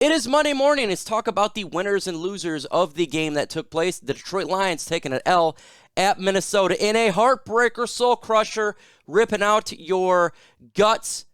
It is Monday morning. Let's talk about the winners and losers of the game that took place. The Detroit Lions taking an L at Minnesota in a heartbreaker, soul crusher, ripping out your guts.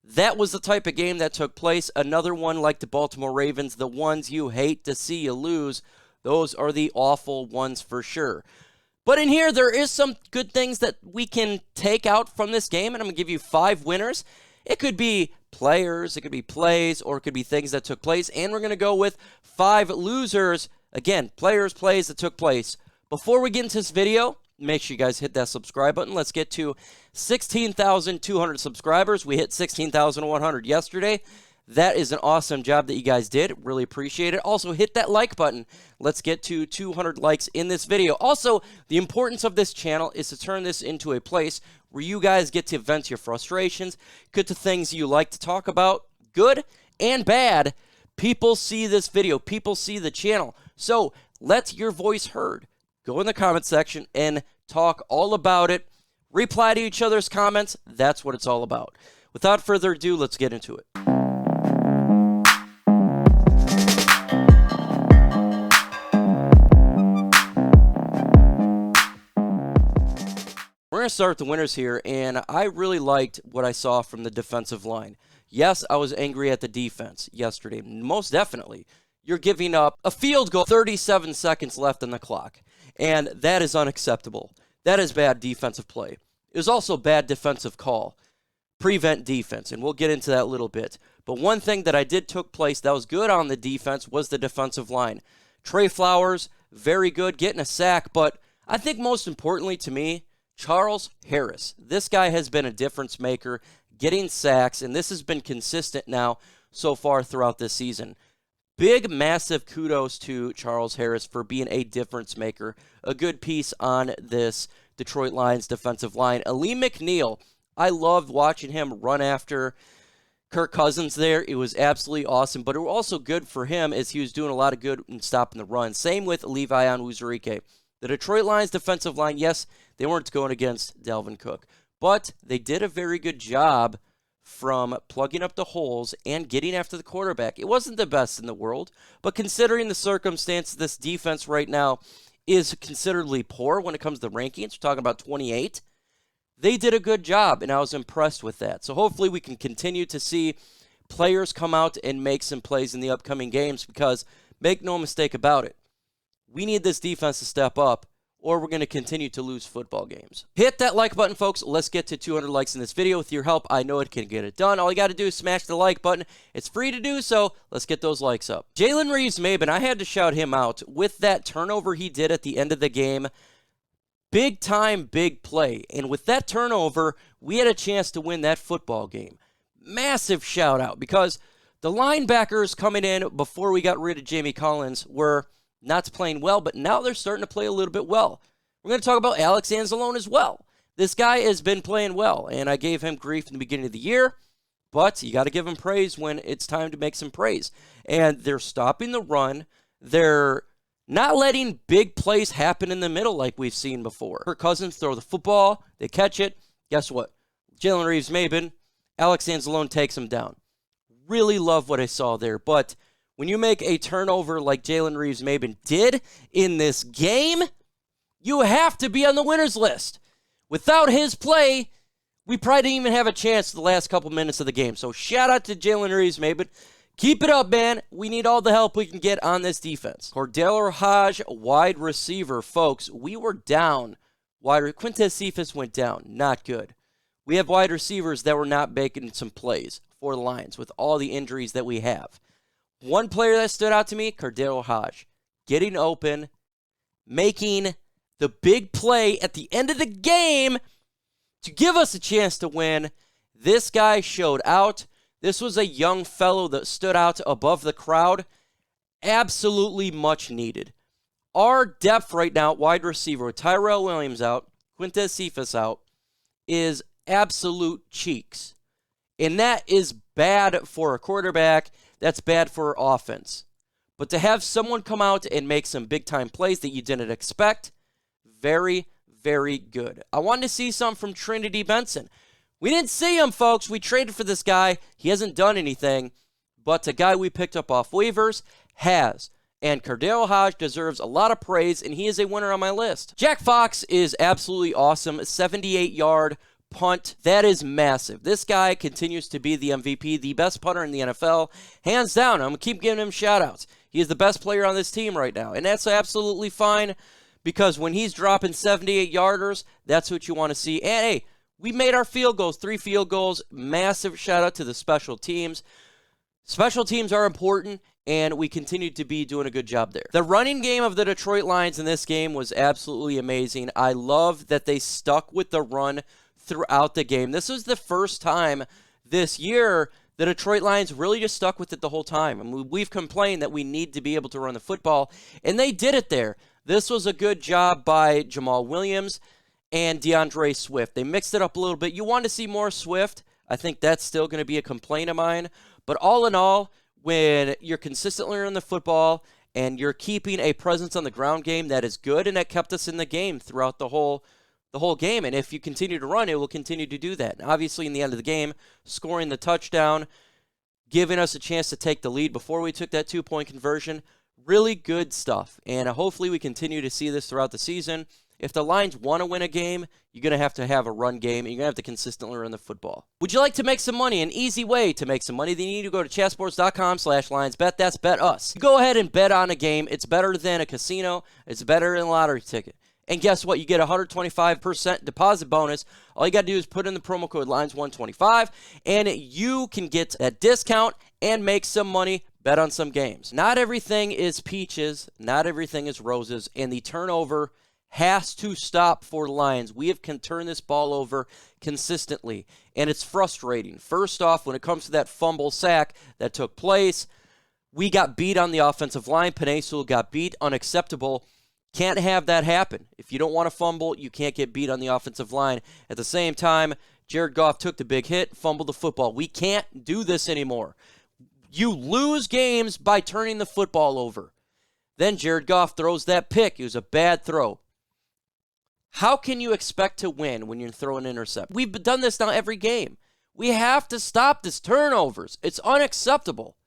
That was the type of game that took place. Another one like the Baltimore Ravens, the ones you hate to see you lose. Those are the awful ones for sure. But in here, there is some good things that we can take out from this game, and I'm going to give you 5 winners. It could be players, it could be plays, or it could be things that took place. And we're going to go with 5 losers. Again, players, plays that took place. Before we get into this video, make sure you guys hit that subscribe button. Let's get to 16,200 subscribers. We hit 16,100 yesterday. That is an awesome job that you guys did. Really appreciate it. Also, hit that like button. Let's get to 200 likes in this video. Also, the importance of this channel is to turn this into a place where you guys get to vent your frustrations, get to things you like to talk about, good and bad. People see this video. People see the channel. So let your voice heard. Go in the comment section and talk all about it. Reply to each other's comments. That's what it's all about. Without further ado, let's get into it. We're going to start with the winners here, and I really liked what I saw from the defensive line. Yes, I was angry at the defense yesterday. Most definitely. You're giving up a field goal, 37 seconds left on the clock, and that is unacceptable. That is bad defensive play. It was also bad defensive call. Prevent defense, and we'll get into that a little bit. But one thing that I did took place that was good on the defense was the defensive line. Trey Flowers, very good, getting a sack, but I think most importantly to me, Charles Harris. This guy has been a difference maker, getting sacks, and this has been consistent now so far throughout this season. Big, massive kudos to Charles Harris for being a difference maker. A good piece on this Detroit Lions defensive line. Aleem McNeil, I loved watching him run after Kirk Cousins there. It was absolutely awesome, but it was also good for him as he was doing a lot of good in stopping the run. Same with Levi Onwuzurike. The Detroit Lions defensive line, yes, they weren't going against Dalvin Cook, but they did a very good job from plugging up the holes and getting after the quarterback. It wasn't the best in the world, but considering the circumstances, this defense right now is considerably poor when it comes to rankings. We're talking about 28. They did a good job, and I was impressed with that. So hopefully we can continue to see players come out and make some plays in the upcoming games because make no mistake about it, we need this defense to step up or we're going to continue to lose football games. Hit that like button, folks. Let's get to 200 likes in this video. With your help, I know it can get it done. All you got to do is smash the like button. It's free to do so. Let's get those likes up. JALEN MAYBIN, I had to shout him out with that turnover he did at the end of the game. Big time, big play. And with that turnover, we had a chance to win that football game. Massive shout out because the linebackers coming in before we got rid of Jamie Collins were not playing well, but now they're starting to play a little bit well. We're going to talk about Alex Anzalone as well. This guy has been playing well, and I gave him grief in the beginning of the year, but you got to give him praise when it's time to make some praise. And they're stopping the run. They're not letting big plays happen in the middle like we've seen before. Kirk Cousins throw the football, they catch it. Guess what? JALEN MAYBIN, Alex Anzalone takes him down. Really love what I saw there, but when you make a turnover like JALEN MAYBIN did in this game, you have to be on the winners list. Without his play, we probably didn't even have a chance the last couple minutes of the game. So shout out to JALEN MAYBIN. Keep it up, man. We need all the help we can get on this defense. Khadarel Hodge, wide receiver. Folks, we were down. QUENTEZ CEPHUS went down. Not good. We have wide receivers that were not making some plays for the Lions with all the injuries that we have. One player that stood out to me, Khadarel Hodge, getting open, making the big play at the end of the game to give us a chance to win. This guy showed out. This was a young fellow that stood out above the crowd. Absolutely much needed. Our depth right now, wide receiver, with Tyrell Williams out, QUENTEZ CEPHUS out, is absolute cheeks. And that is bad for a quarterback. That's bad for offense. But to have someone come out and make some big-time plays that you didn't expect, very, very good. I wanted to see some from TRINITY BENSON. We didn't see him, folks. We traded for this guy. He hasn't done anything. but a guy we picked up off waivers has. And Khadarel Hodge deserves a lot of praise, and he is a winner on my list. Jack Fox is absolutely awesome. 78-yard punt. That is massive. This guy continues to be the MVP, the best punter in the NFL. Hands down. I'm going to keep giving him shout-outs. He is the best player on this team right now, and that's absolutely fine because when he's dropping 78-yarders, that's what you want to see. And, hey, we made our field goals, 3 field goals. Massive shout-out to the special teams. Special teams are important, and we continue to be doing a good job there. The running game of the Detroit Lions in this game was absolutely amazing. I love that they stuck with the run throughout the game. This was the first time this year the Detroit Lions really just stuck with it the whole time. I mean, we've complained that we need to be able to run the football, and they did it there. This was a good job by Jamal Williams and DeAndre Swift. They mixed it up a little bit. You want to see more Swift. I think that's still going to be a complaint of mine. But all in all, when you're consistently running the football and you're keeping a presence on the ground game, that is good, and that kept us in the game throughout the whole game. And if you continue to run, it will continue to do that. And obviously, in the end of the game, scoring the touchdown, giving us a chance to take the lead before we took that 2-point conversion, really good stuff. And hopefully we continue to see this throughout the season. If the Lions want to win a game, you're going to have a run game, and you're going to have to consistently run the football. Would you like to make some money? An easy way to make some money, then you need to go to chatsports.com/lionsbet. That's bet us. Go ahead and bet on a game. It's better than a casino. It's better than a lottery ticket. And guess what? You get a 125% deposit bonus. All you got to do is put in the promo code LINES125, and you can get a discount and make some money. Bet on some games. Not everything is peaches. Not everything is roses. And the turnover has to stop for the Lions. We can turn this ball over consistently, and it's frustrating. First off, when it comes to that fumble sack that took place, we got beat on the offensive line. Penei Sewell got beat. Unacceptable. Can't have that happen. If you don't want to fumble, you can't get beat on the offensive line. At the same time, Jared Goff took the big hit, fumbled the football. We can't do this anymore. You lose games by turning the football over. Then Jared Goff throws that pick. It was a bad throw. How can you expect to win when you're throwing an intercept? We've done this now every game. We have to stop this turnovers. It's unacceptable.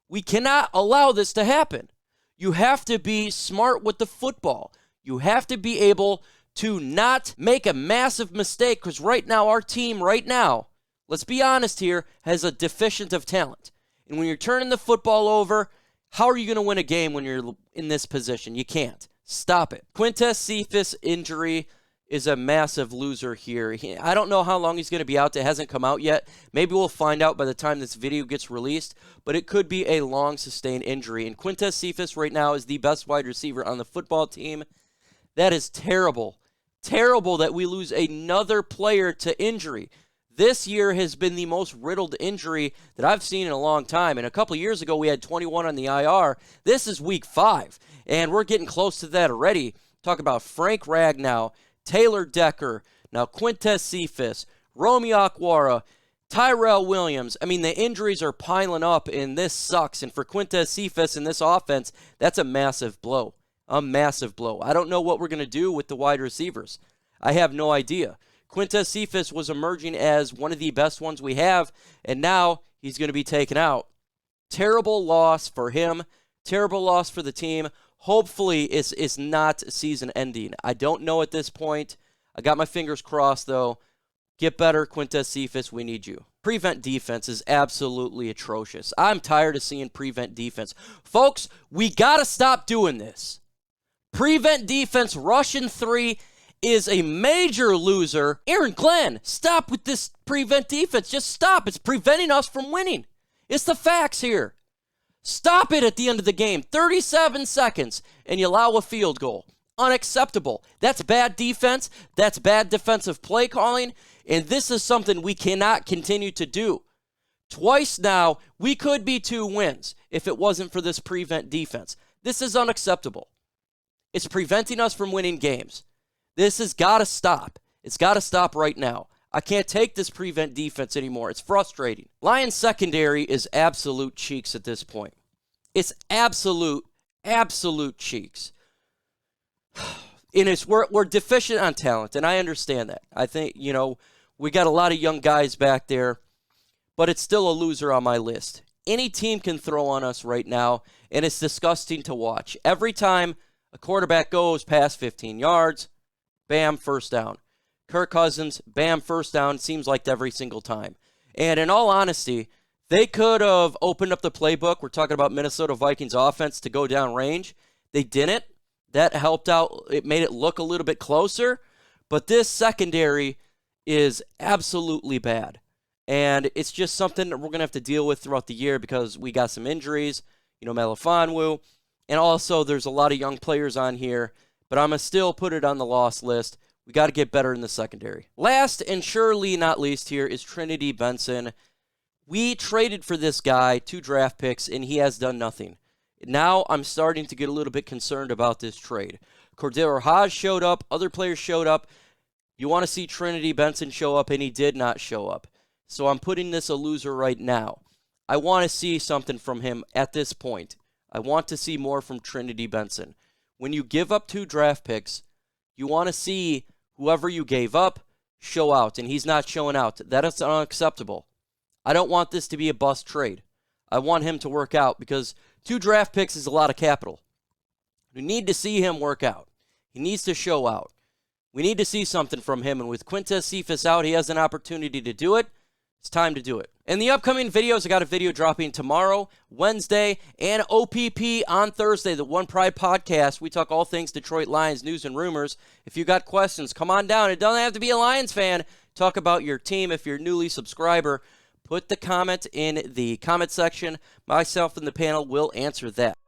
We cannot allow this to happen. You have to be smart with the football. You have to be able to not make a massive mistake, because right now, our team right now, let's be honest here, has a deficient of talent. And when you're turning the football over, how are you going to win a game when you're in this position? You can't. Stop it. QUENTEZ CEPHUS injury is a massive loser here. I don't know how long he's going to be out. It hasn't come out yet. Maybe we'll find out by the time this video gets released, but it could be a long sustained injury. And QUENTEZ CEPHUS right now is the best wide receiver on the football team. That is terrible. Terrible that we lose another player to injury. This year has been the most riddled injury that I've seen in a long time. And a couple of years ago, we had 21 on the IR. This is week 5, and we're getting close to that already. Talk about Frank Ragnow, Taylor Decker, now QUENTEZ CEPHUS, Romeo Okwara, Tyrell Williams. I mean, the injuries are piling up, and this sucks. And for QUENTEZ CEPHUS in this offense, that's a massive blow. A massive blow. I don't know what we're going to do with the wide receivers. I have no idea. QUENTEZ CEPHUS was emerging as one of the best ones we have, and now he's going to be taken out. Terrible loss for him. Terrible loss for the team. Hopefully, it's not season ending. I don't know at this point. I got my fingers crossed, though. Get better, QUENTEZ CEPHUS. We need you. Prevent defense is absolutely atrocious. I'm tired of seeing prevent defense. Folks, we got to stop doing this. Prevent defense, Russian 3 is a major loser. Aaron Glenn, stop with this prevent defense. Just stop. It's preventing us from winning. It's the facts here. Stop it at the end of the game. 37 seconds, and you allow a field goal. Unacceptable. That's bad defense. That's bad defensive play calling, and this is something we cannot continue to do. Twice now, we could be 2 wins if it wasn't for this prevent defense. This is unacceptable. It's preventing us from winning games. This has got to stop. It's got to stop right now. I can't take this prevent defense anymore. It's frustrating. Lions secondary is absolute cheeks at this point. It's absolute cheeks. And we're deficient on talent, and I understand that. I think, we got a lot of young guys back there, but it's still a loser on my list. any team can throw on us right now, and it's disgusting to watch. Every time a quarterback goes past 15 yards, bam, first down. Kirk Cousins, bam, first down, seems like every single time. And in all honesty, they could have opened up the playbook. We're talking about Minnesota Vikings offense to go down range. They didn't. That helped out. It made it look a little bit closer. But this secondary is absolutely bad. And it's just something that we're going to have to deal with throughout the year because we got some injuries, Melifonwu. And also there's a lot of young players on here. But I'm going to still put it on the loss list. We got to get better in the secondary. Last and surely not least here is TRINITY BENSON. We traded for this guy 2 draft picks, and he has done nothing. Now I'm starting to get a little bit concerned about this trade. Khadarel Hodge showed up. Other players showed up. You want to see TRINITY BENSON show up, and he did not show up. So I'm putting this a loser right now. I want to see something from him at this point. I want to see more from TRINITY BENSON. When you give up 2 draft picks, you want to see whoever you gave up show out, and he's not showing out. That is unacceptable. I don't want this to be a bust trade. I want him to work out because 2 draft picks is a lot of capital. We need to see him work out. He needs to show out. We need to see something from him, and with QUENTEZ CEPHUS out, he has an opportunity to do it. It's time to do it. In the upcoming videos, I got a video dropping tomorrow, Wednesday, and OPP on Thursday, the One Pride podcast. We talk all things Detroit Lions news and rumors. If you got questions, come on down. It doesn't have to be a Lions fan. Talk about your team. If you're a newly subscriber, put the comment in the comment section. Myself and the panel will answer that.